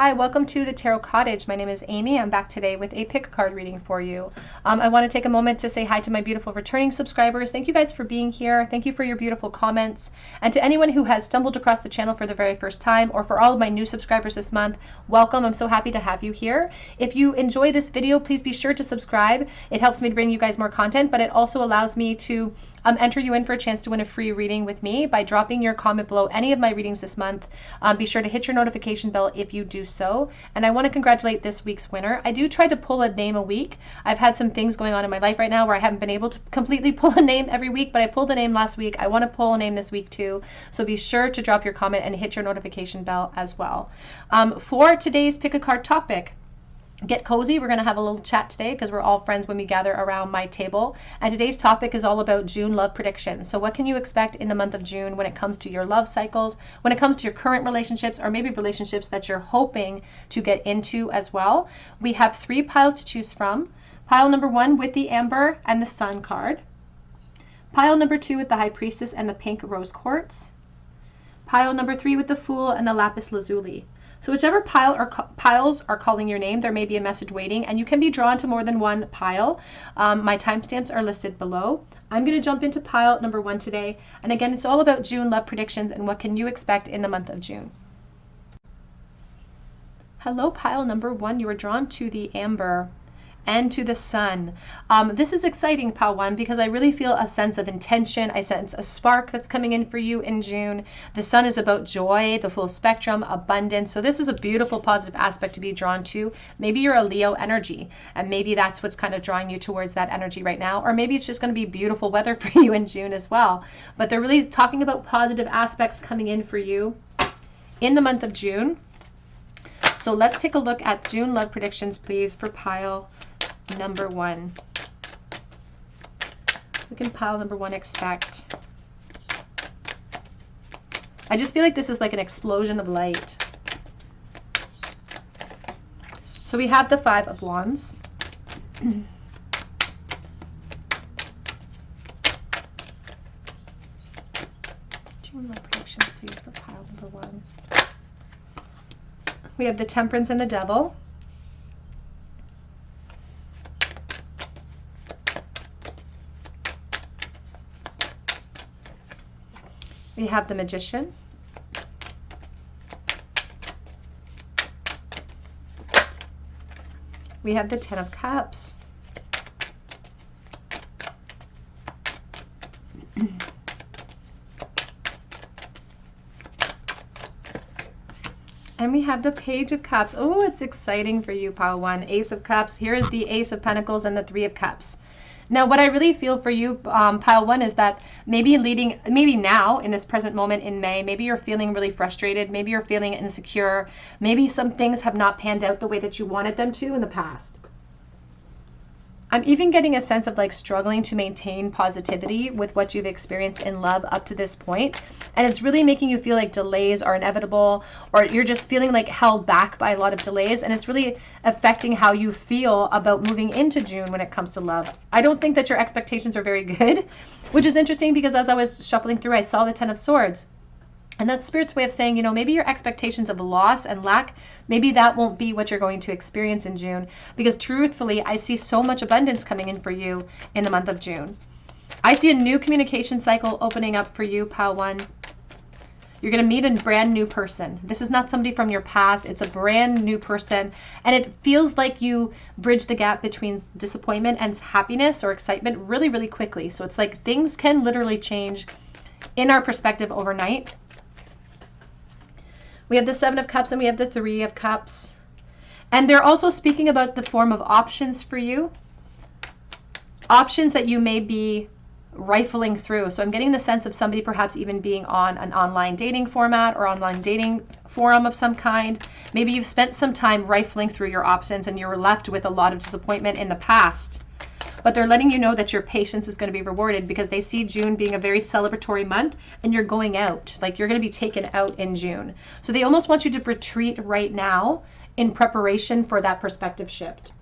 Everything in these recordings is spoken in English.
Hi, welcome to the Tarot Cottage. My name is Amy. I'm back today with a pick card reading for you. I want to take a moment to say hi to my beautiful returning subscribers. Thank you guys for being here. Thank you for your beautiful comments. And to anyone who has stumbled across the channel for the very first time, or for all of my new subscribers this month, welcome. I'm so happy to have you here. If you enjoy this video, please be sure to subscribe. It helps me to bring you guys more content, but it also allows me to enter you in for a chance to win a free reading with me by dropping your comment below any of my readings this month. Be sure to hit your notification bell if you do so. And I want to congratulate this week's winner. I do try to pull a name a week. I've had some things going on in my life right now where I haven't been able to completely pull a name every week, but I pulled a name last week. I want to pull a name this week too. So be sure to drop your comment and hit your notification bell as well. For today's pick a card topic, get cozy. We're going to have a little chat today because we're all friends when we gather around my table. And today's topic is all about June love predictions. So what can you expect in the month of June when it comes to your love cycles, when it comes to your current relationships, or maybe relationships that you're hoping to get into as well? We have 3 piles to choose from. Pile number 1 with the Amber and the Sun card. Pile number 2 with the High Priestess and the pink rose quartz. Pile number 3 with the Fool and the lapis lazuli. So whichever pile or piles are calling your name, there may be a message waiting, and you can be drawn to more than one pile. My timestamps are listed below. I'm going to jump into pile number 1 today. And again, it's all about June love predictions and what can you expect in the month of June. Hello, pile number 1. You are drawn to the Amber and to the Sun. This is exciting, pile 1, because I really feel a sense of intention. I sense a spark that's coming in for you in June. The Sun is about joy, the full spectrum, abundance. So this is a beautiful positive aspect to be drawn to. Maybe you're a Leo energy, and maybe that's what's kind of drawing you towards that energy right now. Or maybe it's just going to be beautiful weather for you in June as well. But they're really talking about positive aspects coming in for you in the month of June. So let's take a look at June love predictions, please, for pile number 1. What can pile number 1 expect? I just feel like this is like an explosion of light. So we have the 5 of Wands. June love predictions, please, for pile number 1. We have the Temperance and the Devil. We have the Magician. We have the 10 of Cups. And we have the Page of Cups. Oh, it's exciting for you, pile 1. Ace of Cups. Here is the Ace of Pentacles and the 3 of Cups. Now, what I really feel for you, pile 1, is that maybe now in this present moment in May, maybe you're feeling really frustrated. Maybe you're feeling insecure. Maybe some things have not panned out the way that you wanted them to in the past. I'm even getting a sense of like struggling to maintain positivity with what you've experienced in love up to this point. And it's really making you feel like delays are inevitable, or you're just feeling like held back by a lot of delays. And it's really affecting how you feel about moving into June when it comes to love. I don't think that your expectations are very good, which is interesting because as I was shuffling through, I saw the 10 of Swords. And that's Spirit's way of saying, you know, maybe your expectations of loss and lack, maybe that won't be what you're going to experience in June. Because truthfully, I see so much abundance coming in for you in the month of June. I see a new communication cycle opening up for you, pile 1. You're going to meet a brand new person. This is not somebody from your past. It's a brand new person. And it feels like you bridge the gap between disappointment and happiness or excitement really, really quickly. So it's like things can literally change in our perspective overnight. We have the 7 of Cups and we have the 3 of Cups. And they're also speaking about the form of options for you. Options that you may be rifling through. So I'm getting the sense of somebody perhaps even being on an online dating format or online dating forum of some kind. Maybe you've spent some time rifling through your options and you're left with a lot of disappointment in the past. But they're letting you know that your patience is going to be rewarded because they see June being a very celebratory month and you're going out. Like you're going to be taken out in June. So they almost want you to retreat right now in preparation for that perspective shift.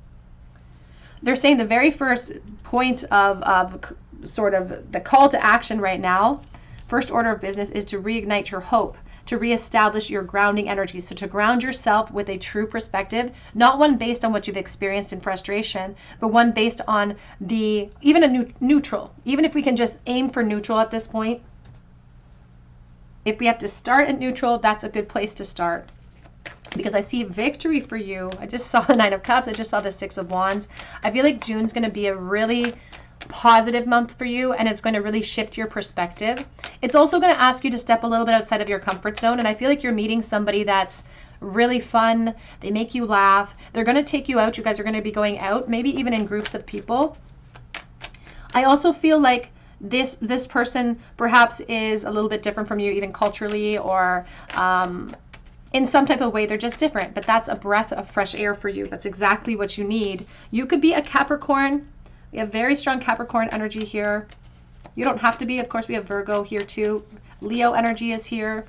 They're saying the very first point of sort of the call to action right now, first order of business, is to reignite your hope. to reestablish your grounding energy. So to ground yourself with a true perspective, not one based on what you've experienced in frustration, but one based on even a neutral. Even if we can just aim for neutral at this point, if we have to start at neutral, that's a good place to start. Because I see victory for you. I just saw the Nine of Cups. I just saw the Six of Wands. I feel like June's going to be a really positive month for you, and it's going to really shift your perspective. It's also going to ask you to step a little bit outside of your comfort zone, and I feel like you're meeting somebody that's really fun. They make you laugh. They're going to take you out. You guys are going to be going out, maybe even in groups of people. I also feel like this person perhaps is a little bit different from you, even culturally, or in some type of way. They're just different, but that's a breath of fresh air for you. That's exactly what you need. You could be a Capricorn. We have very strong Capricorn energy here. You don't have to be. Of course, we have Virgo here too. Leo energy is here.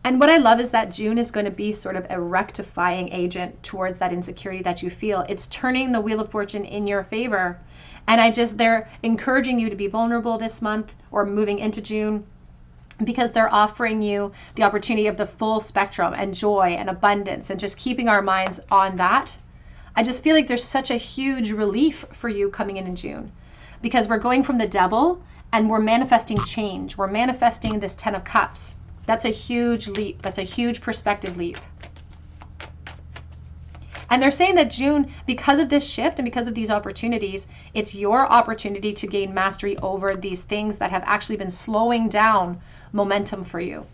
And what I love is that June is going to be sort of a rectifying agent towards that insecurity that you feel. It's turning the Wheel of Fortune in your favor. And they're encouraging you to be vulnerable this month or moving into June, because they're offering you the opportunity of the full spectrum and joy and abundance, and just keeping our minds on that. I just feel like there's such a huge relief for you coming in June, because we're going from the devil and we're manifesting change. We're manifesting this 10 of Cups. That's a huge leap. That's a huge perspective leap. And they're saying that June, because of this shift and because of these opportunities, it's your opportunity to gain mastery over these things that have actually been slowing down momentum for you.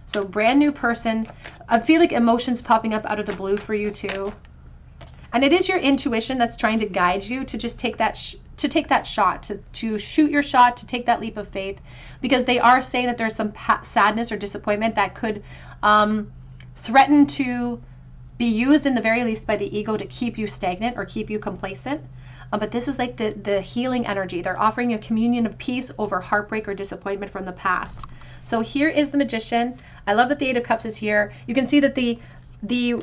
So brand new person. I feel like emotions popping up out of the blue for you too. And it is your intuition that's trying to guide you to just take that shot, to shoot your shot, to take that leap of faith, because they are saying that there's some sadness or disappointment that could threaten to be used in the very least by the ego to keep you stagnant or keep you complacent. But this is like the healing energy. They're offering you a communion of peace over heartbreak or disappointment from the past. So here is the Magician. I love that the Eight of Cups is here. You can see that the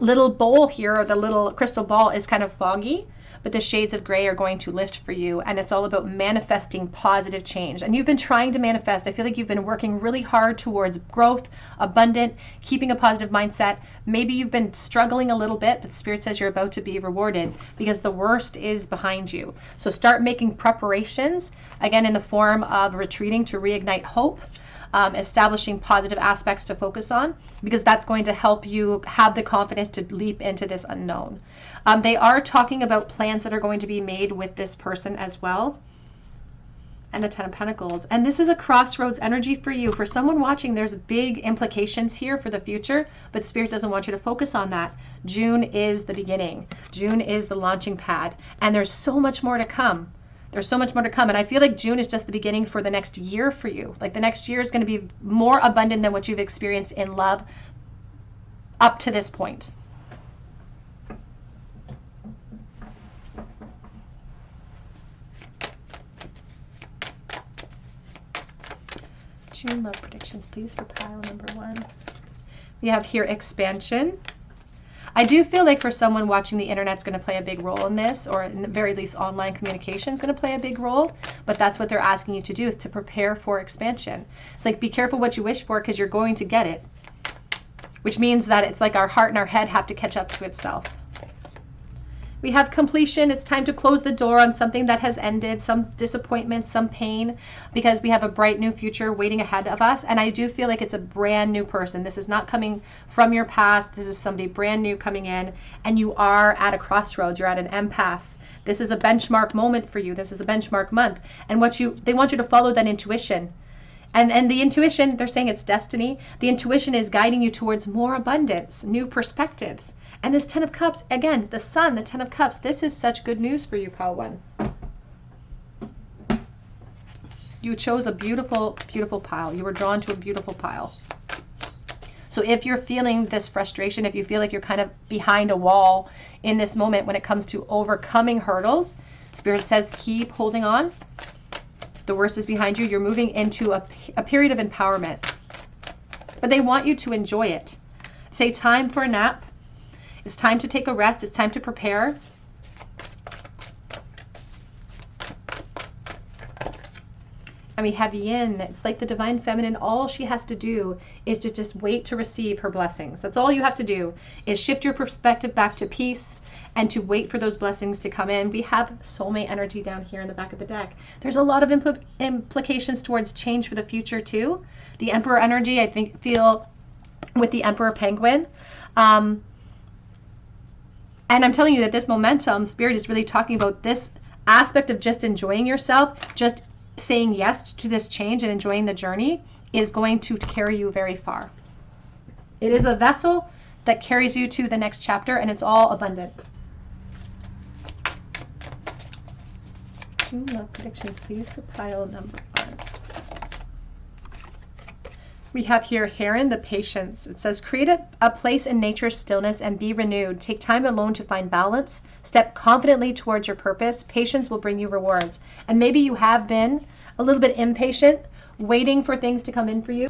little bowl here, or the little crystal ball, is kind of foggy, but the shades of gray are going to lift for you, and it's all about manifesting positive change. And you've been trying to manifest. I feel like you've been working really hard towards growth, abundant, keeping a positive mindset. Maybe you've been struggling a little bit, but Spirit says you're about to be rewarded, because the worst is behind you. So start making preparations, again, in the form of retreating to reignite hope, establishing positive aspects to focus on, because that's going to help you have the confidence to leap into this unknown. They are talking about plans that are going to be made with this person as well. And the Ten of Pentacles. And this is a crossroads energy for you. For someone watching, there's big implications here for the future, but Spirit doesn't want you to focus on that. June is the beginning. June is the launching pad. And there's so much more to come. There's so much more to come. And I feel like June is just the beginning for the next year for you. Like the next year is going to be more abundant than what you've experienced in love up to this point. June love predictions, please, for pile number 1. We have here expansion. I do feel like for someone watching, the internet's going to play a big role in this, or in the very least online communication is going to play a big role, but that's what they're asking you to do, is to prepare for expansion. It's like, be careful what you wish for, because you're going to get it, which means that it's like our heart and our head have to catch up to itself. We have completion. It's time to close the door on something that has ended, some disappointment, some pain, because we have a bright new future waiting ahead of us. And I do feel like it's a brand new person. This is not coming from your past. This is somebody brand new coming in, and you are at a crossroads. You're at an impasse. This is a benchmark moment for you. This is the benchmark month. And they want you to follow that intuition. And the intuition, they're saying it's destiny. The intuition is guiding you towards more abundance, new perspectives. And this Ten of Cups, again, the Sun, the Ten of Cups, this is such good news for you, pile 1. You chose a beautiful, beautiful pile. You were drawn to a beautiful pile. So if you're feeling this frustration, if you feel like you're kind of behind a wall in this moment when it comes to overcoming hurdles, Spirit says keep holding on. The worst is behind you. You're moving into a period of empowerment. But they want you to enjoy it. Say time for a nap. It's time to take a rest. It's time to prepare. And we have yin. It's like the divine feminine. All she has to do is to just wait to receive her blessings. That's all you have to do, is shift your perspective back to peace and to wait for those blessings to come in. We have soulmate energy down here in the back of the deck. There's a lot of implications towards change for the future too. The Emperor energy, I think, feel with the Emperor Penguin. And I'm telling you that this momentum, Spirit is really talking about this aspect of just enjoying yourself, just saying yes to this change and enjoying the journey is going to carry you very far. It is a vessel that carries you to the next chapter, and it's all abundant. 2 love predictions, please, for pile number 1. We have here Heron, the patience. It says, create a place in nature's stillness and be renewed. Take time alone to find balance. Step confidently towards your purpose. Patience will bring you rewards. And maybe you have been a little bit impatient, waiting for things to come in for you.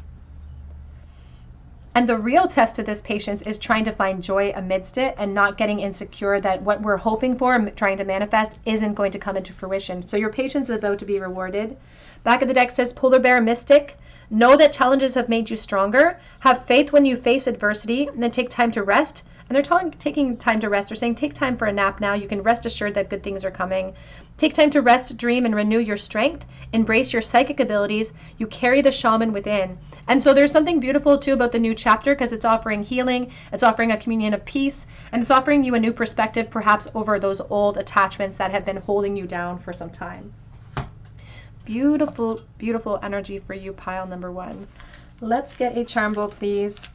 And the real test of this patience is trying to find joy amidst it and not getting insecure that what we're hoping for and trying to manifest isn't going to come into fruition. So your patience is about to be rewarded. Back of the deck says, Polar Bear Mystic. Know that challenges have made you stronger. Have faith when you face adversity, and then take time to rest. And they're taking time to rest. They're saying take time for a nap now. You can rest assured that good things are coming. Take time to rest, dream, and renew your strength. Embrace your psychic abilities. You carry the shaman within. And so there's something beautiful too about the new chapter, because it's offering healing. It's offering a communion of peace. And it's offering you a new perspective perhaps over those old attachments that have been holding you down for some time. Beautiful, beautiful energy for you, pile number 1. Let's get a charm bowl, please.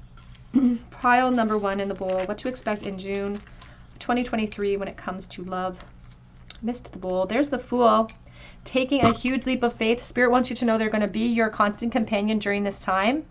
Pile number 1 in the bowl. What to expect in June 2023 when it comes to love. Missed the bowl. There's the Fool. Taking a huge leap of faith. Spirit wants you to know they're going to be your constant companion during this time.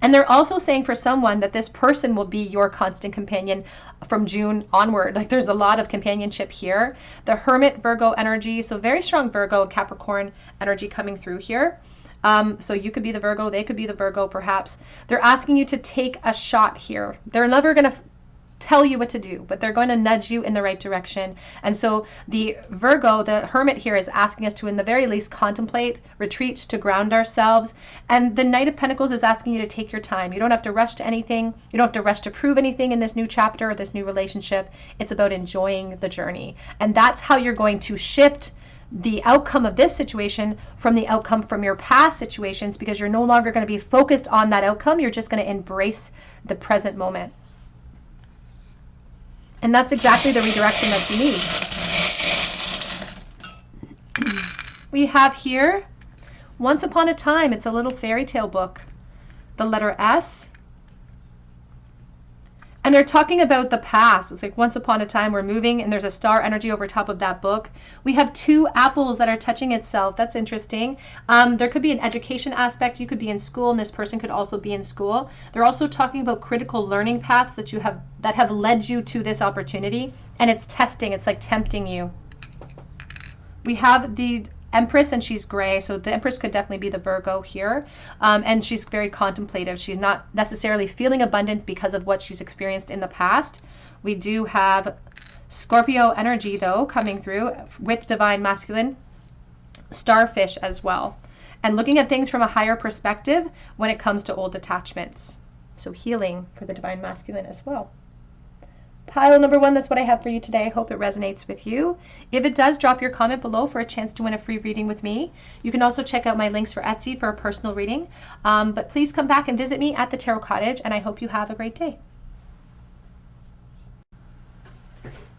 And they're also saying for someone that this person will be your constant companion from June onward. Like there's a lot of companionship here. The Hermit, Virgo energy. So very strong Virgo, Capricorn energy coming through here. So you could be the Virgo, they could be the Virgo perhaps. They're asking you to take a shot here. They're never going to tell you what to do, but they're going to nudge you in the right direction. And so the Virgo, the Hermit here, is asking us to, in the very least, contemplate, retreat, to ground ourselves. And the Knight of Pentacles is asking you to take your time. You don't have to rush to anything. You don't have to rush to prove anything in this new chapter or this new relationship. It's about enjoying the journey. And that's how you're going to shift the outcome of this situation from the outcome from your past situations, because you're no longer going to be focused on that outcome. You're just going to embrace the present moment. And that's exactly the redirection that you need. We have here, Once Upon a Time. It's a little fairy tale book. The letter S. And they're talking about the past. It's like once upon a time we're moving, and there's a star energy over top of that book. We have 2 apples that are touching itself. That's interesting. There could be an education aspect. You could be in school, and this person could also be in school. They're also talking about critical learning paths that have led you to this opportunity, and it's testing. It's like tempting you. We have the Empress, and she's gray, so the Empress could definitely be the Virgo here, and she's very contemplative. She's not necessarily feeling abundant because of what she's experienced in the past. We do have Scorpio energy though coming through with Divine Masculine, Starfish as well, and looking at things from a higher perspective when it comes to old attachments. So healing for the Divine Masculine as well. Pile number 1, that's what I have for you today. I hope it resonates with you. If it does, drop your comment below for a chance to win a free reading with me. You can also check out my links for Etsy for a personal reading. But please come back and visit me at the Tarot Cottage, and I hope you have a great day.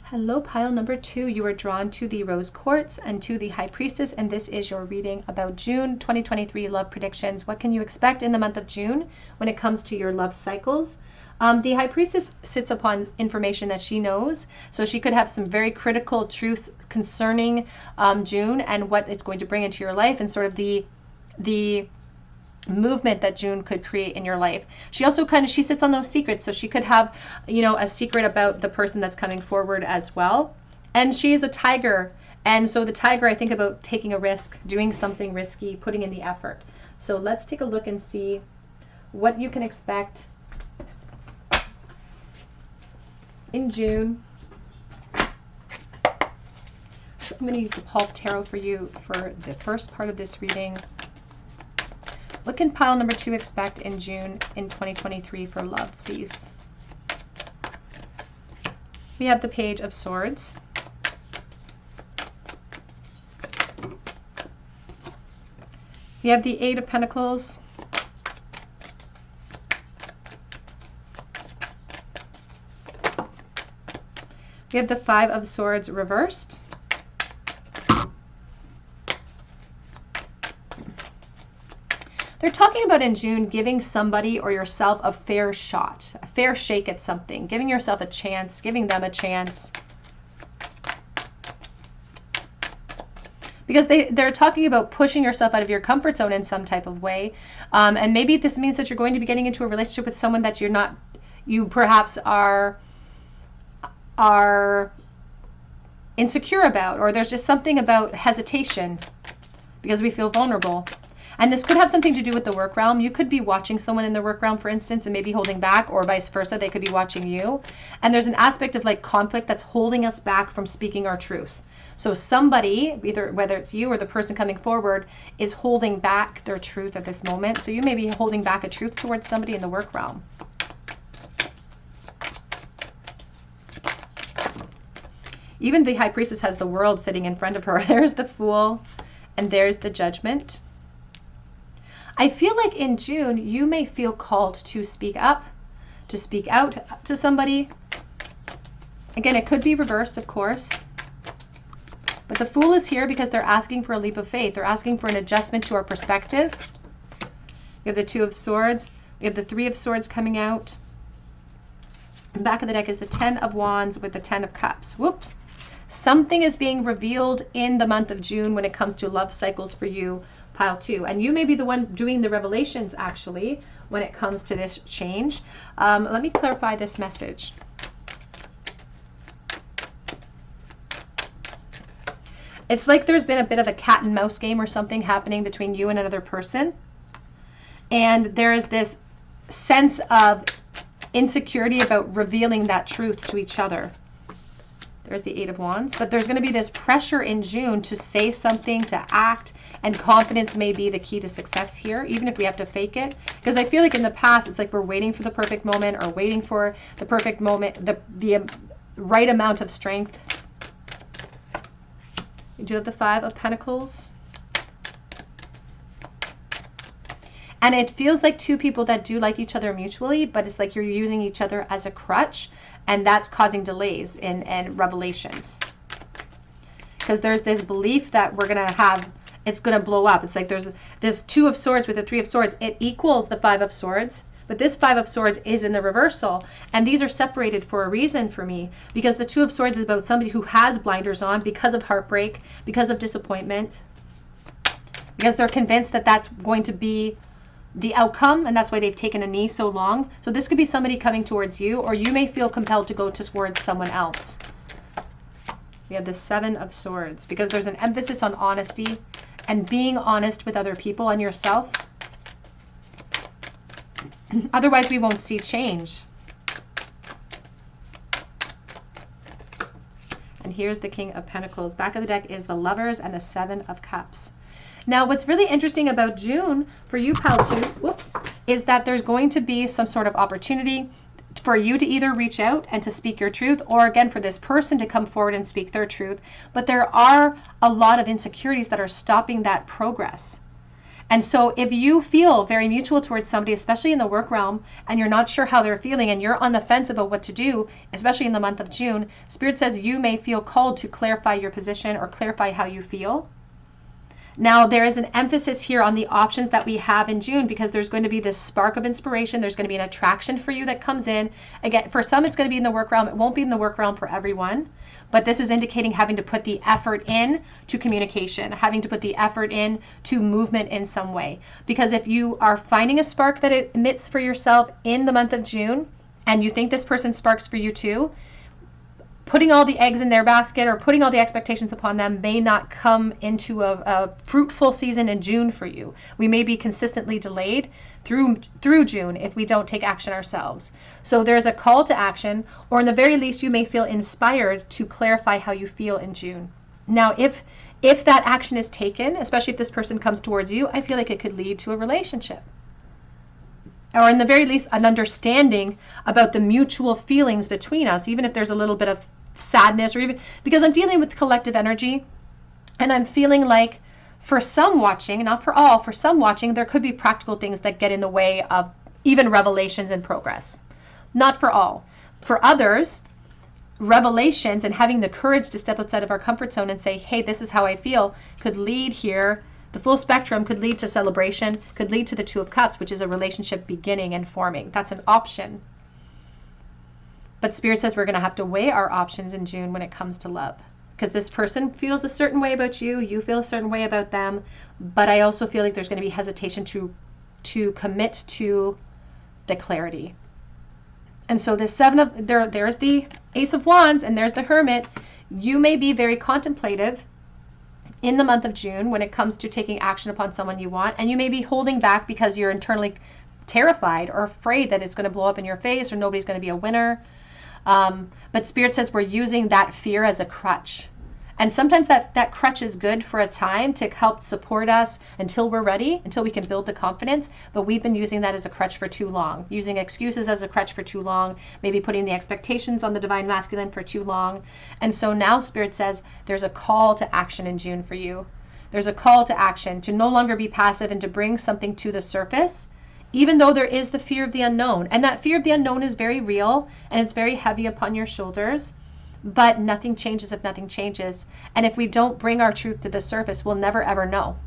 Hello, pile number 2. You are drawn to the Rose Quartz and to the High Priestess, and this is your reading about June 2023 love predictions. What can you expect in the month of June when it comes to your love cycles? The High Priestess sits upon information that she knows, so she could have some very critical truths concerning June and what it's going to bring into your life, and sort of the movement that June could create in your life. She also she sits on those secrets, so she could have, a secret about the person that's coming forward as well. And she is a tiger, and so the tiger, I think about taking a risk, doing something risky, putting in the effort. So let's take a look and see what you can expect in June I'm going to use the Pulse Tarot for you for the first part of this reading. What can pile number 2 expect in June in 2023 for love, please? We have the Page of Swords. We have the 8 of Pentacles. We have the 5 of Swords reversed. They're talking about in June giving somebody or yourself a fair shot, a fair shake at something, giving yourself a chance, giving them a chance. Because they're talking about pushing yourself out of your comfort zone in some type of way. And maybe this means that you're going to be getting into a relationship with someone that you perhaps are insecure about, or there's just something about hesitation because we feel vulnerable. And this could have something to do with the work realm. You could be watching someone in the work realm, for instance, and maybe holding back, or vice versa. They could be watching you. And there's an aspect of like conflict that's holding us back from speaking our truth. So somebody, either whether it's you or the person coming forward, is holding back their truth at this moment. So you may be holding back a truth towards somebody in the work realm. Even the High Priestess has the World sitting in front of her. There's the Fool, and there's the Judgment. I feel like in June, you may feel called to speak up, to speak out to somebody. Again, it could be reversed, of course. But the Fool is here because they're asking for a leap of faith. They're asking for an adjustment to our perspective. We have the 2 of Swords. We have the 3 of Swords coming out. The back of the deck is the 10 of Wands with the 10 of Cups. Whoops. Something is being revealed in the month of June when it comes to love cycles for you, pile 2. And you may be the one doing the revelations, actually, when it comes to this change. Let me clarify this message. It's like there's been a bit of a cat and mouse game or something happening between you and another person. And there's this sense of insecurity about revealing that truth to each other. There's the 8 of Wands. But there's going to be this pressure in June to say something, to act, and confidence may be the key to success here, even if we have to fake it. Because I feel like in the past, it's like we're waiting for the perfect moment or waiting for the perfect moment, the right amount of strength. You do have the 5 of Pentacles. And it feels like 2 people that do like each other mutually, but it's like you're using each other as a crutch, and that's causing delays in revelations. Because there's this belief that we're going to have, it's going to blow up. It's like there's this 2 of Swords with the 3 of Swords. It equals the 5 of Swords, but this 5 of Swords is in the reversal. And these are separated for a reason for me, because the 2 of Swords is about somebody who has blinders on because of heartbreak, because of disappointment, because they're convinced that that's going to be the outcome, and that's why they've taken a knee so long. So this could be somebody coming towards you, or you may feel compelled to go towards someone else. We have the 7 of Swords, because there's an emphasis on honesty and being honest with other people and yourself. Otherwise, we won't see change. And here's the King of Pentacles. Back of the deck is the Lovers and the 7 of Cups. Now, what's really interesting about June for you, pile 2, whoops, is that there's going to be some sort of opportunity for you to either reach out and to speak your truth, or again, for this person to come forward and speak their truth. But there are a lot of insecurities that are stopping that progress. And so if you feel very mutual towards somebody, especially in the work realm, and you're not sure how they're feeling and you're on the fence about what to do, especially in the month of June, Spirit says you may feel called to clarify your position or clarify how you feel. Now, there is an emphasis here on the options that we have in June, because there's going to be this spark of inspiration. There's going to be an attraction for you that comes in. Again, for some, it's going to be in the work realm. It won't be in the work realm for everyone. But this is indicating having to put the effort in to communication, having to put the effort in to movement in some way. Because if you are finding a spark that it emits for yourself in the month of June, and you think this person sparks for you too, putting all the eggs in their basket or putting all the expectations upon them may not come into a fruitful season in June for you. We may be consistently delayed through June if we don't take action ourselves. So there's a call to action, or in the very least, you may feel inspired to clarify how you feel in June. Now, if that action is taken, especially if this person comes towards you, I feel like it could lead to a relationship. Or in the very least, an understanding about the mutual feelings between us, even if there's a little bit of sadness, or even because I'm dealing with collective energy, and I'm feeling like for some watching, not for all, for some watching, there could be practical things that get in the way of even revelations and progress. Not for all. For others, revelations and having the courage to step outside of our comfort zone and say, hey, this is how I feel, could lead here. The full spectrum could lead to celebration, could lead to the Two of Cups, which is a relationship beginning and forming. That's an option. But Spirit says we're going to have to weigh our options in June when it comes to love. Because this person feels a certain way about you, you feel a certain way about them. But I also feel like there's going to be hesitation to commit to the clarity. And so there's the Ace of Wands and there's the Hermit. You may be very contemplative in the month of June when it comes to taking action upon someone you want, and you may be holding back because you're internally terrified or afraid that it's going to blow up in your face or nobody's going to be a winner. But Spirit says we're using that fear as a crutch. And sometimes that crutch is good for a time to help support us until we're ready, until we can build the confidence. But we've been using that as a crutch for too long, using excuses as a crutch for too long, maybe putting the expectations on the divine masculine for too long. And so now Spirit says there's a call to action in June for you. There's a call to action to no longer be passive and to bring something to the surface, even though there is the fear of the unknown. And that fear of the unknown is very real and it's very heavy upon your shoulders. But nothing changes if nothing changes. And if we don't bring our truth to the surface, we'll never ever know.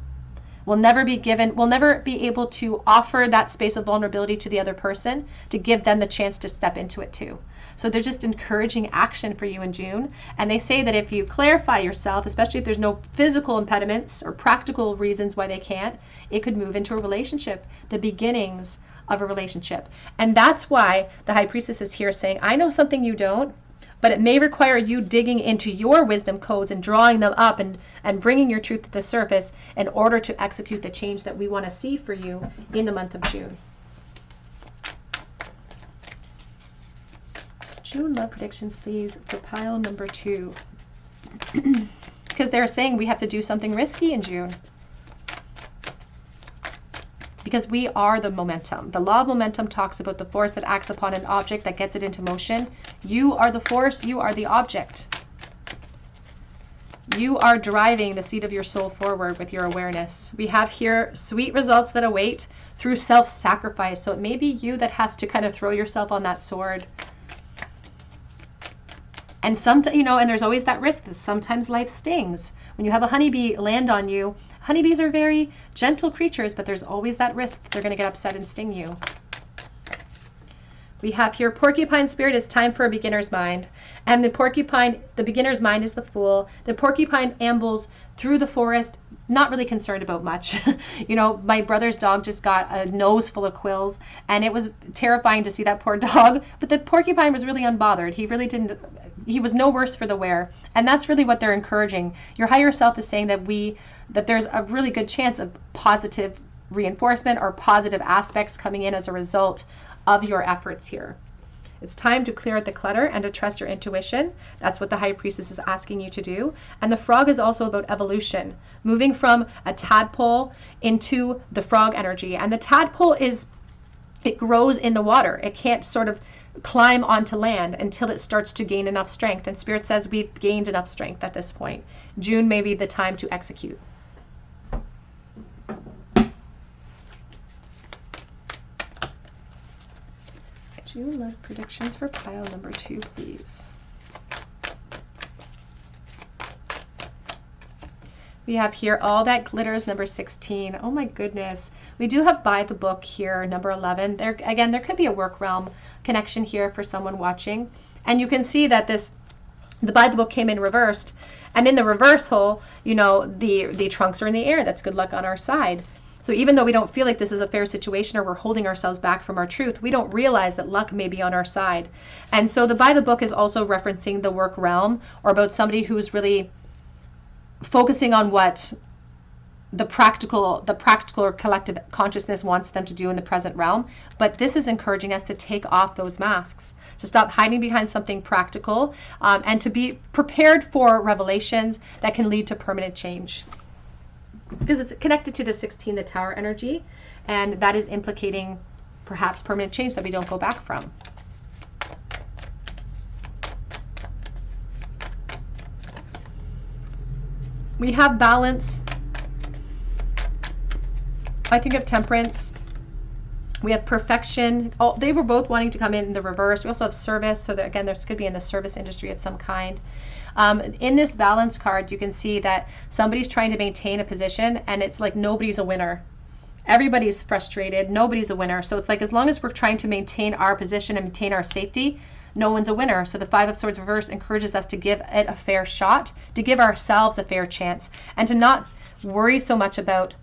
We'll never be able to offer that space of vulnerability to the other person to give them the chance to step into it too. So they're just encouraging action for you in June. And they say that if you clarify yourself, especially if there's no physical impediments or practical reasons why they can't, it could move into a relationship, the beginnings of a relationship. And that's why the High Priestess is here saying, I know something you don't, but it may require you digging into your wisdom codes and drawing them up and bringing your truth to the surface in order to execute the change that we want to see for you in the month of June. June love predictions, please, for pile number 2. Because they're saying we have to do something risky in June. Because we are the momentum. The law of momentum talks about the force that acts upon an object that gets it into motion. You are the force, you are the object. You are driving the seat of your soul forward with your awareness. We have here sweet results that await through self-sacrifice. So it may be you that has to kind of throw yourself on that sword. And and there's always that risk that sometimes life stings. When you have a honeybee land on you, honeybees are very gentle creatures, but there's always that risk that they're going to get upset and sting you. We have here porcupine spirit. It's time for a beginner's mind. And the beginner's mind is the Fool. The porcupine ambles through the forest, not really concerned about much. My brother's dog just got a nose full of quills, and it was terrifying to see that poor dog. But the porcupine was really unbothered. He was no worse for the wear. And that's really what they're encouraging. Your higher self is saying that there's a really good chance of positive reinforcement or positive aspects coming in as a result of your efforts here. It's time to clear out the clutter and to trust your intuition. That's what the High Priestess is asking you to do. And the frog is also about evolution, moving from a tadpole into the frog energy. And the tadpole it grows in the water. It can't sort of climb onto land until it starts to gain enough strength. And Spirit says we've gained enough strength at this point. June may be the time to execute. June love predictions for pile number 2, please. We have here All That Glitters, number 16. Oh my goodness. We do have By the Book here, number 11. There could be a work realm connection here for someone watching. And you can see that the By the Book came in reversed. And in the reverse hole, the trunks are in the air. That's good luck on our side. So even though we don't feel like this is a fair situation or we're holding ourselves back from our truth, we don't realize that luck may be on our side. And so the By the Book is also referencing the work realm, or about somebody who's really focusing on what the practical or collective consciousness wants them to do in the present realm. But this is encouraging us to take off those masks, to stop hiding behind something practical, and to be prepared for revelations that can lead to permanent change. Because it's connected to the 16, the Tower energy, and that is implicating perhaps permanent change that we don't go back from. We have balance. I think of Temperance. We have perfection. Oh, they were both wanting to come in the reverse. We also have service. So that, again, this could be in the service industry of some kind. In this balance card, you can see that somebody's trying to maintain a position, and it's like nobody's a winner. Everybody's frustrated. Nobody's a winner. So it's like as long as we're trying to maintain our position and maintain our safety, no one's a winner. So the Five of Swords reverse encourages us to give it a fair shot, to give ourselves a fair chance, and to not worry so much about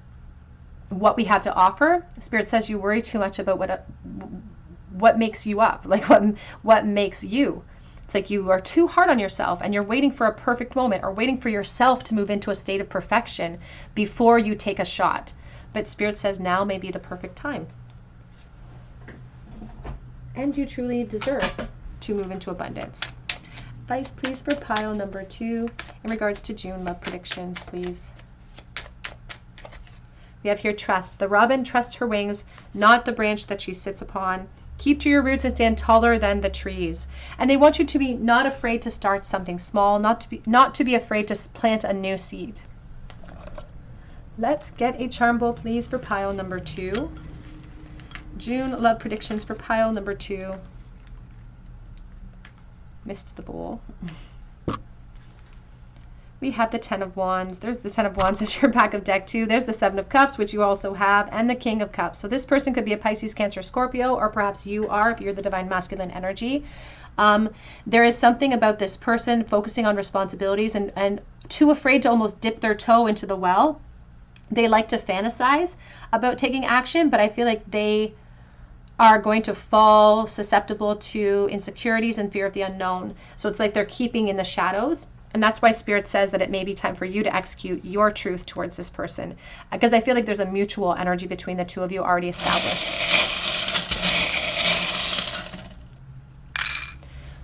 what we have to offer. Spirit says you worry too much about what makes you up, like what makes you. It's like you are too hard on yourself, and you're waiting for a perfect moment, or waiting for yourself to move into a state of perfection before you take a shot. But Spirit says now may be the perfect time. And you truly deserve to move into abundance. Advice, please, for pile number 2 in regards to June love predictions, please. We have here trust. The robin trusts her wings, not the branch that she sits upon. Keep to your roots and stand taller than the trees. And they want you to be not afraid to start something small, not to be afraid to plant a new seed. Let's get a charm bowl, please, for pile number 2. June love predictions for pile number 2. Missed the bowl. We have the Ten of Wands. There's the Ten of Wands as your back of deck too. There's the Seven of Cups, which you also have, and the King of Cups. So this person could be a Pisces, Cancer, Scorpio, or perhaps you are if you're the Divine Masculine energy. There is something about this person focusing on responsibilities and too afraid to almost dip their toe into the well. They like to fantasize about taking action, but I feel like they are going to fall susceptible to insecurities and fear of the unknown. So it's like they're keeping in the shadows. And that's why Spirit says that it may be time for you to execute your truth towards this person. Because I feel like there's a mutual energy between the two of you already established.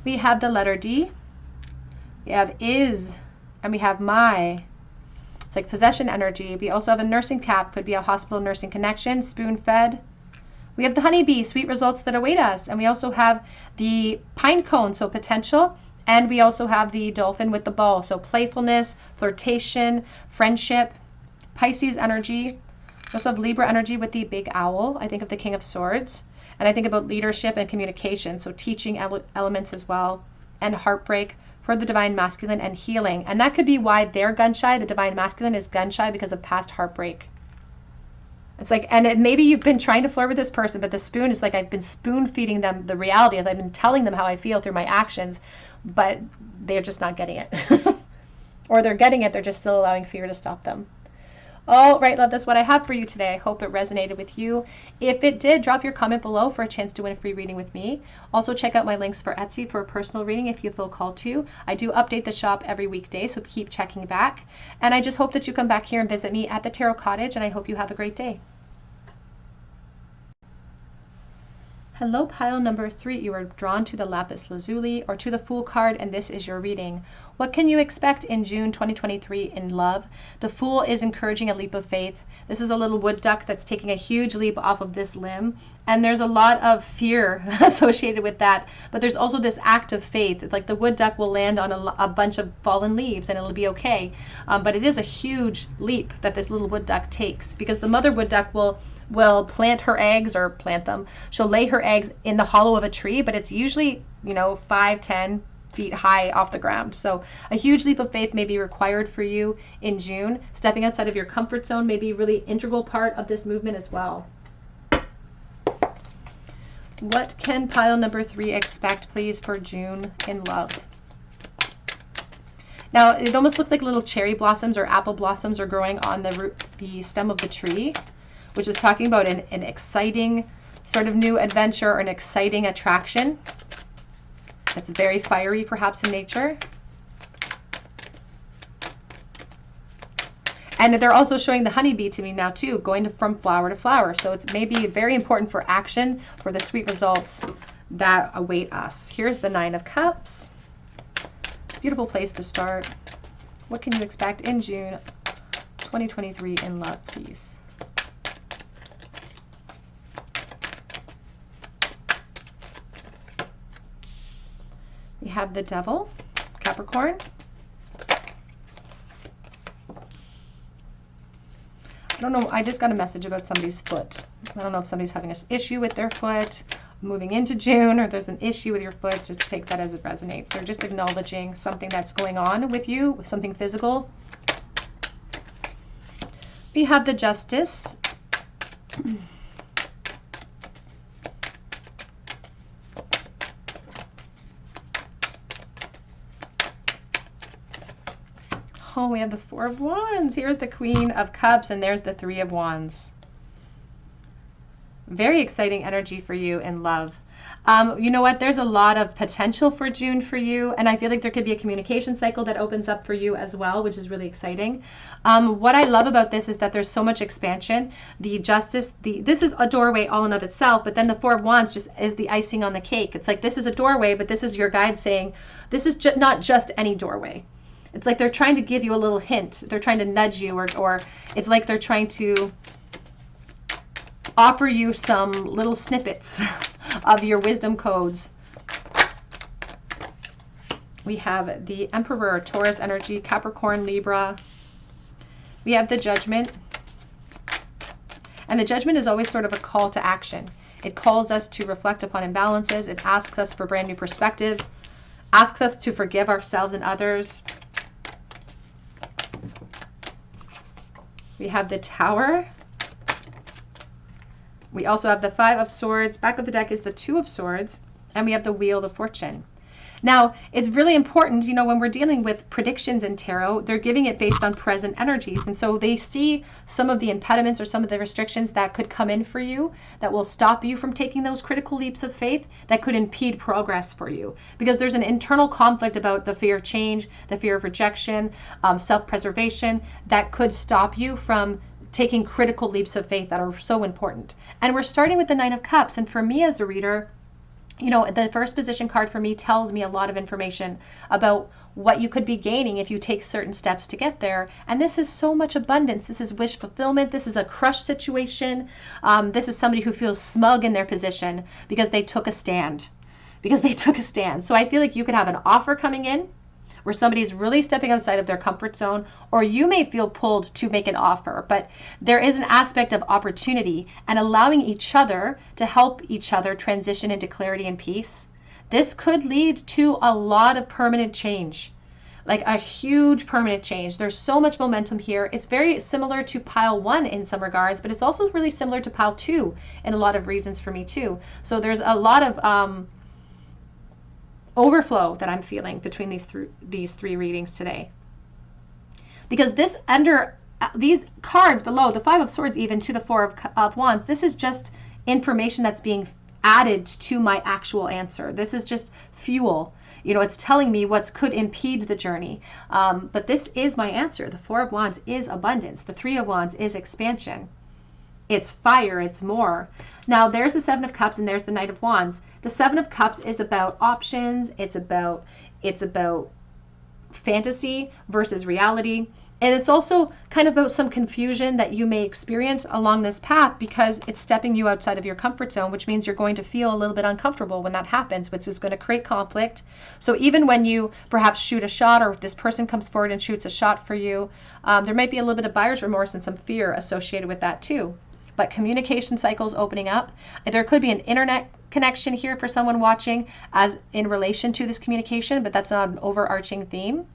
We have the letter D. We have is, and we have my. It's like possession energy. We also have a nursing cap. Could be a hospital nursing connection, spoon-fed. We have the honeybee, sweet results that await us. And we also have the pine cone, so potential. And we also have the dolphin with the ball. So playfulness, flirtation, friendship, Pisces energy. We also have Libra energy with the big owl. I think of the King of Swords. And I think about leadership and communication. So teaching elements as well. And heartbreak for the Divine Masculine and healing. And that could be why they're gun shy. The Divine Masculine is gun shy because of past heartbreak. It's like, and maybe you've been trying to flirt with this person, but the spoon is like I've been spoon feeding them the reality. I've been telling them how I feel through my actions, but they're just not getting it. Or they're getting it, they're just still allowing fear to stop them. All right, love, that's what I have for you today. I hope it resonated with you. If it did, drop your comment below for a chance to win a free reading with me. Also, check out my links for Etsy for a personal reading if you feel called to. I do update the shop every weekday, so keep checking back. And I just hope that you come back here and visit me at the Tarot Cottage, and I hope you have a great day. Hello, pile number 3. You are drawn to the Lapis Lazuli or to the Fool card, and this is your reading. What can you expect in June 2023 in love? The Fool is encouraging a leap of faith. This is a little wood duck that's taking a huge leap off of this limb, and there's a lot of fear associated with that, but there's also this act of faith. Like the wood duck will land on a bunch of fallen leaves and it'll be okay, but it is a huge leap that this little wood duck takes, because the mother wood duck will plant her eggs, or plant them. She'll lay her eggs in the hollow of a tree, but it's usually, 5-10 feet high off the ground. So a huge leap of faith may be required for you in June. Stepping outside of your comfort zone may be a really integral part of this movement as well. What can pile number 3 expect, please, for June in love? Now, it almost looks like little cherry blossoms or apple blossoms are growing on the stem of the tree, which is talking about an exciting sort of new adventure or an exciting attraction that's very fiery, perhaps in nature. And they're also showing the honeybee to me now too, going from flower to flower. So it's maybe very important for action, for the sweet results that await us. Here's the 9 of Cups. Beautiful place to start. What can you expect in June 2023 in love, please? We have the Devil, Capricorn. I don't know, I just got a message about somebody's foot. I don't know if somebody's having an issue with their foot moving into June, or there's an issue with your foot. Just take that as it resonates. They're just acknowledging something that's going on with you, something physical. We have the Justice. Oh, we have the 4 of Wands. Here's the Queen of Cups, and there's the 3 of Wands. Very exciting energy for you in love. You know what? There's a lot of potential for June for you, and I feel like there could be a communication cycle that opens up for you as well, which is really exciting. What I love about this is that there's so much expansion. The Justice, this is a doorway all in of itself, but then the 4 of Wands just is the icing on the cake. It's like, this is a doorway, but this is your guide saying, this is not just any doorway. It's like they're trying to give you a little hint. They're trying to nudge you, or it's like they're trying to offer you some little snippets of your wisdom codes. We have the Emperor, Taurus energy, Capricorn, Libra. We have the Judgment. And the Judgment is always sort of a call to action. It calls us to reflect upon imbalances. It asks us for brand new perspectives, asks us to forgive ourselves and others. We have the Tower. We also have the 5 of Swords. Back of the deck is the 2 of Swords. And we have the Wheel of Fortune. Now, it's really important, you know, when we're dealing with predictions in tarot, they're giving it based on present energies. And so they see some of the impediments or some of the restrictions that could come in for you, that will stop you from taking those critical leaps of faith, that could impede progress for you. Because there's an internal conflict about the fear of change, the fear of rejection, self-preservation, that could stop you from taking critical leaps of faith that are so important. And we're starting with the 9 of Cups. And for me as a reader, you know, the first position card for me tells me a lot of information about what you could be gaining if you take certain steps to get there. And this is so much abundance. This is wish fulfillment. This is a crush situation. This is somebody who feels smug in their position because they took a stand. So I feel like you could have an offer coming in where somebody's really stepping outside of their comfort zone, or you may feel pulled to make an offer, but there is an aspect of opportunity and allowing each other to help each other transition into clarity and peace. This could lead to a lot of permanent change, like a huge permanent change. There's so much momentum here. It's very similar to pile 1 in some regards, but it's also really similar to pile 2 in a lot of reasons for me too. So there's a lot of overflow that I'm feeling between these three readings today. Because this, under these cards below, the 5 of Swords even to the 4 of Wands, this is just information that's being added to my actual answer. This is just fuel. You know, it's telling me what could impede the journey. But this is my answer. The 4 of Wands is abundance. The 3 of Wands is expansion. It's fire, it's more. Now there's the 7 of Cups and there's the Knight of Wands. The 7 of Cups is about options. It's about fantasy versus reality. And it's also kind of about some confusion that you may experience along this path because it's stepping you outside of your comfort zone, which means you're going to feel a little bit uncomfortable when that happens, which is going to create conflict. So even when you perhaps shoot a shot, or if this person comes forward and shoots a shot for you, there might be a little bit of buyer's remorse and some fear associated with that too. But communication cycles opening up. There could be an internet connection here for someone watching as in relation to this communication, but that's not an overarching theme.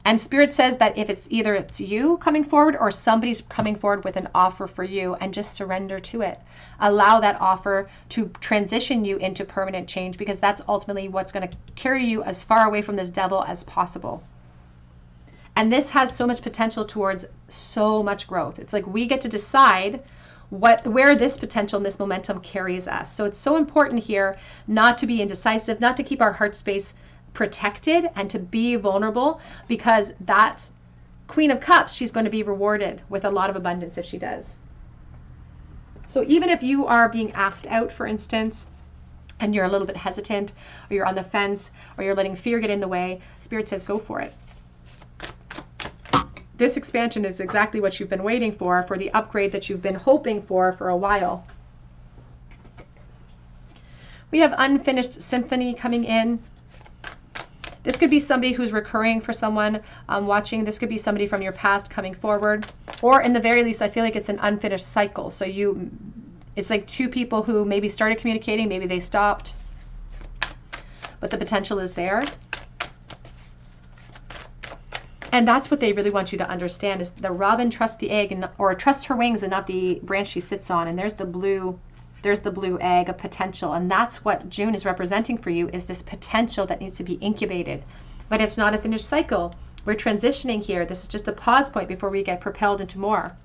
And Spirit says that if it's either it's you coming forward or somebody's coming forward with an offer for you, and just surrender to it. Allow that offer to transition you into permanent change, because that's ultimately what's going to carry you as far away from this devil as possible. And this has so much potential towards so much growth. It's like we get to decide where this potential and this momentum carries us. So it's so important here not to be indecisive, not to keep our heart space protected, and to be vulnerable, because that's Queen of Cups, she's going to be rewarded with a lot of abundance if she does. So even if you are being asked out, for instance, and you're a little bit hesitant, or you're on the fence, or you're letting fear get in the way, Spirit says go for it. This expansion is exactly what you've been waiting for the upgrade that you've been hoping for a while. We have Unfinished Symphony coming in. This could be somebody who's recurring for someone watching. This could be somebody from your past coming forward. Or in the very least, I feel like it's an unfinished cycle. So it's like two people who maybe started communicating, maybe they stopped. But the potential is there. And that's what they really want you to understand is the robin trusts the egg or trusts her wings and not the branch she sits on. And there's the blue egg of potential. And that's what June is representing for you, is this potential that needs to be incubated. But it's not a finished cycle. We're transitioning here. This is just a pause point before we get propelled into more.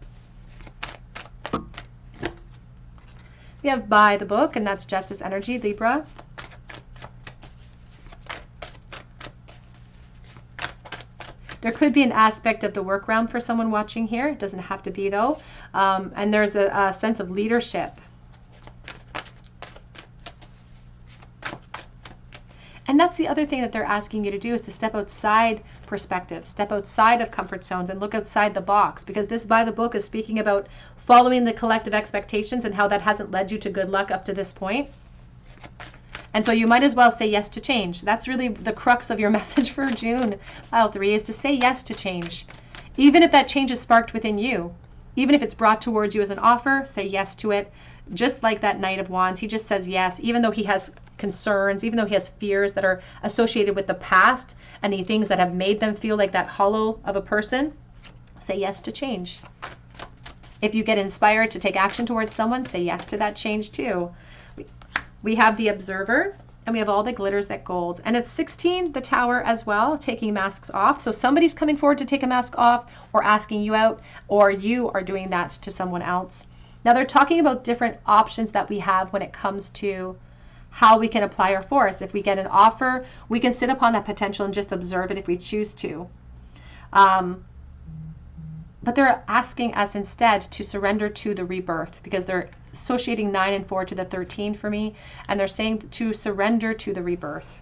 We have By the Book, and that's Justice Energy, Libra. There could be an aspect of the work realm for someone watching here. It doesn't have to be, though. And there's a sense of leadership. And that's the other thing that they're asking you to do, is to step outside perspective, step outside of comfort zones and look outside the box, because this By the Book is speaking about following the collective expectations and how that hasn't led you to good luck up to this point. And so you might as well say yes to change. That's really the crux of your message for June, Pile 3, is to say yes to change. Even if that change is sparked within you, even if it's brought towards you as an offer, say yes to it. Just like that Knight of Wands, he just says yes, even though he has concerns, even though he has fears that are associated with the past and the things that have made them feel like that hollow of a person. Say yes to change. If you get inspired to take action towards someone, say yes to that change too. We have the Observer, and we have all the glitters that gold. And it's 16, the Tower as well, taking masks off. So somebody's coming forward to take a mask off or asking you out, or you are doing that to someone else. Now they're talking about different options that we have when it comes to how we can apply our force. If we get an offer, we can sit upon that potential and just observe it if we choose to. But they're asking us instead to surrender to the rebirth, because they're associating 9 and 4 to the 13 for me. And they're saying to surrender to the rebirth.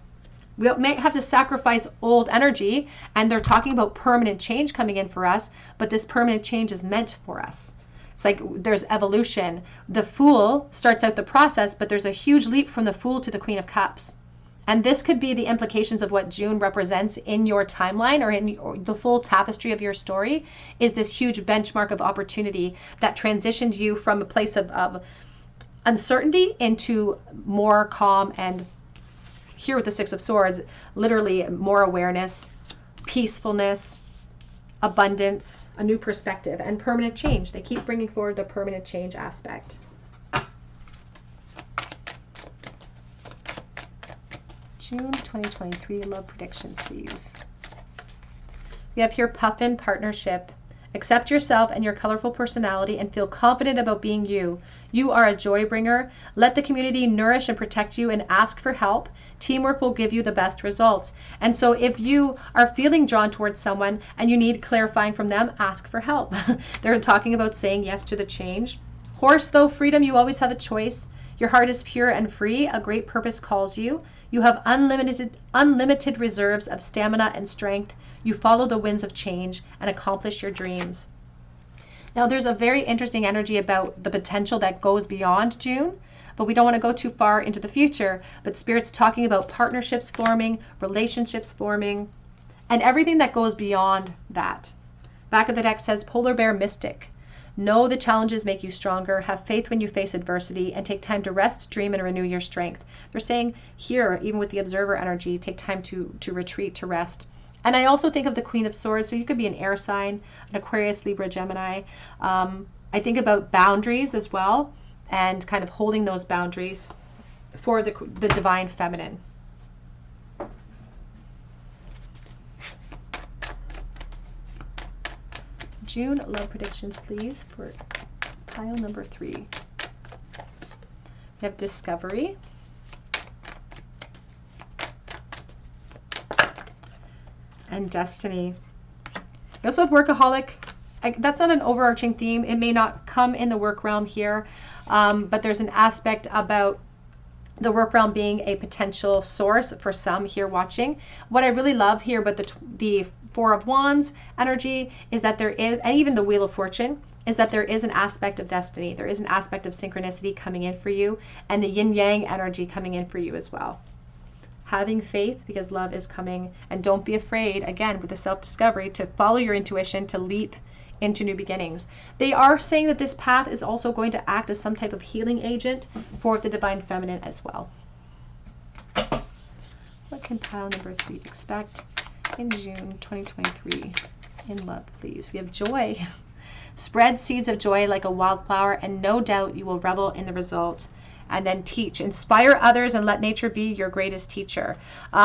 We may have to sacrifice old energy, and they're talking about permanent change coming in for us, but this permanent change is meant for us. It's like there's evolution. The Fool starts out the process, but there's a huge leap from the Fool to the Queen of Cups. And this could be the implications of what June represents in your timeline, or in the full tapestry of your story, is this huge benchmark of opportunity that transitioned you from a place of uncertainty into more calm, and here with the Six of Swords, literally more awareness, peacefulness, abundance, a new perspective, and permanent change. They keep bringing forward the permanent change aspect. June 2023 love predictions, please. We have here Puffin Partnership. Accept yourself and your colorful personality and feel confident about being you. You are a joy bringer. Let the community nourish and protect you, and ask for help. Teamwork will give you the best results. And so if you are feeling drawn towards someone and you need clarifying from them, ask for help. They're talking about saying yes to the change. Horse, though, freedom, you always have a choice. Your heart is pure and free. A great purpose calls you. You have unlimited reserves of stamina and strength. You follow the winds of change and accomplish your dreams. Now, there's a very interesting energy about the potential that goes beyond June, but we don't want to go too far into the future. But Spirit's talking about partnerships forming, relationships forming, and everything that goes beyond that. Back of the deck says Polar Bear Mystic. Know the challenges make you stronger. Have faith when you face adversity, and take time to rest, dream, and renew your strength. They're saying here, even with the Observer energy, take time to retreat, to rest. And I also think of the Queen of Swords. So you could be an air sign, an Aquarius, Libra, Gemini. I think about boundaries as well, and kind of holding those boundaries for the divine feminine. June love predictions, please, for pile number 3. We have Discovery. And Destiny. We also have workaholic. That's not an overarching theme. It may not come in the work realm here, but there's an aspect about the work realm being a potential source for some here watching. What I really love here about the Four of Wands energy is that there is, and even the Wheel of Fortune, is that there is an aspect of destiny. There is an aspect of synchronicity coming in for you, and the yin yang energy coming in for you as well. Having faith, because love is coming, and don't be afraid, again, with the self-discovery, to follow your intuition, to leap into new beginnings. They are saying that this path is also going to act as some type of healing agent for the divine feminine as well. What can pile number 3 expect in June 2023 in love, please? We have joy. Spread seeds of joy like a wildflower, and no doubt you will revel in the result. And then teach. Inspire others and let nature be your greatest teacher.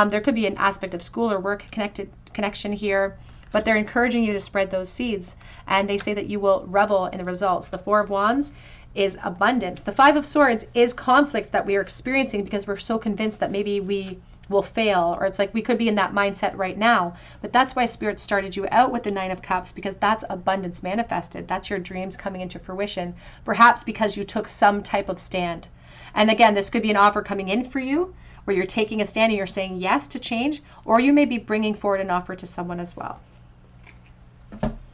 There could be an aspect of school or work connection here, but they're encouraging you to spread those seeds. And they say that you will revel in the results. The Four of Wands is abundance. The Five of Swords is conflict that we are experiencing because we're so convinced that maybe we will fail, or it's like we could be in that mindset right now. But that's why Spirit started you out with the Nine of Cups, because that's abundance manifested. That's your dreams coming into fruition, perhaps because you took some type of stand. And again, this could be an offer coming in for you where you're taking a stand and you're saying yes to change, or you may be bringing forward an offer to someone as well.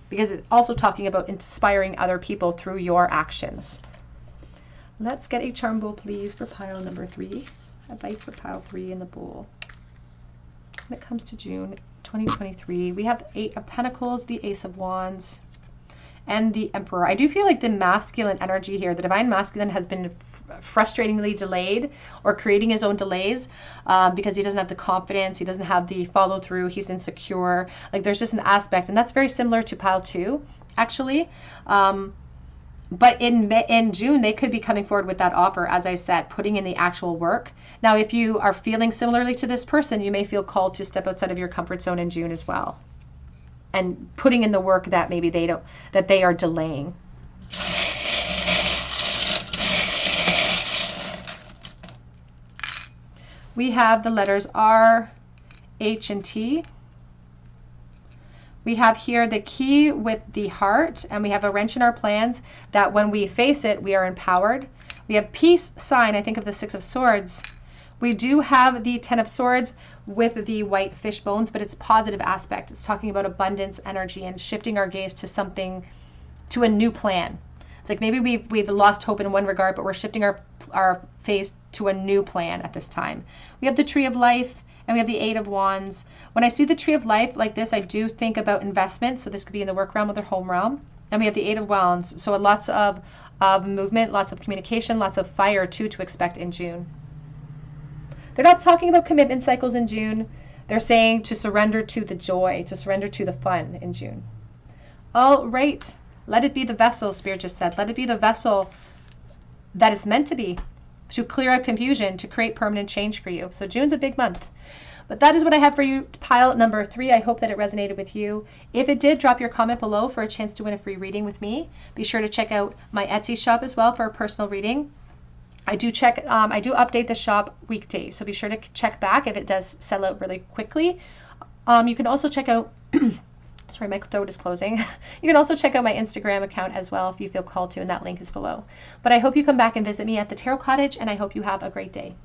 Because it's also talking about inspiring other people through your actions. Let's get a charm bowl, please, for pile number 3. Advice for pile 3 in the bowl. When it comes to June 2023, we have the 8 of Pentacles, the Ace of Wands, and the Emperor. I do feel like the masculine energy here, the divine masculine, has been frustratingly delayed or creating his own delays because he doesn't have the confidence, he doesn't have the follow through, he's insecure. Like there's just an aspect, and that's very similar to pile 2 actually. But in June, they could be coming forward with that offer, as I said, putting in the actual work. Now, if you are feeling similarly to this person, you may feel called to step outside of your comfort zone in June as well, and putting in the work that maybe they are delaying. We have the letters R, H, and T. We have here the key with the heart, and we have a wrench in our plans, that when we face it, we are empowered. We have peace sign, I think of the Six of Swords. We do have the 10 of Swords with the white fish bones, but it's positive aspect. It's talking about abundance, energy, and shifting our gaze to something, to a new plan. It's like maybe we've lost hope in one regard, but we're shifting our phase to a new plan at this time. We have the Tree of Life, and we have the 8 of Wands. When I see the Tree of Life like this, I do think about investment. So this could be in the work realm or the home realm. And we have the 8 of Wands. So lots of movement, lots of communication, lots of fire too to expect in June. They're not talking about commitment cycles in June. They're saying to surrender to the joy, to surrender to the fun in June. All right. Let it be the vessel, Spirit just said. Let it be the vessel that is meant to be, to clear out confusion, to create permanent change for you. So June's a big month. But that is what I have for you, pile number 3. I hope that it resonated with you. If it did, drop your comment below for a chance to win a free reading with me. Be sure to check out my Etsy shop as well for a personal reading. I do update the shop weekdays, so be sure to check back if it does sell out really quickly. You can also check out, sorry, my throat is closing. You can also check out my Instagram account as well if you feel called to, and that link is below. But I hope you come back and visit me at the Tarot Cottage, and I hope you have a great day.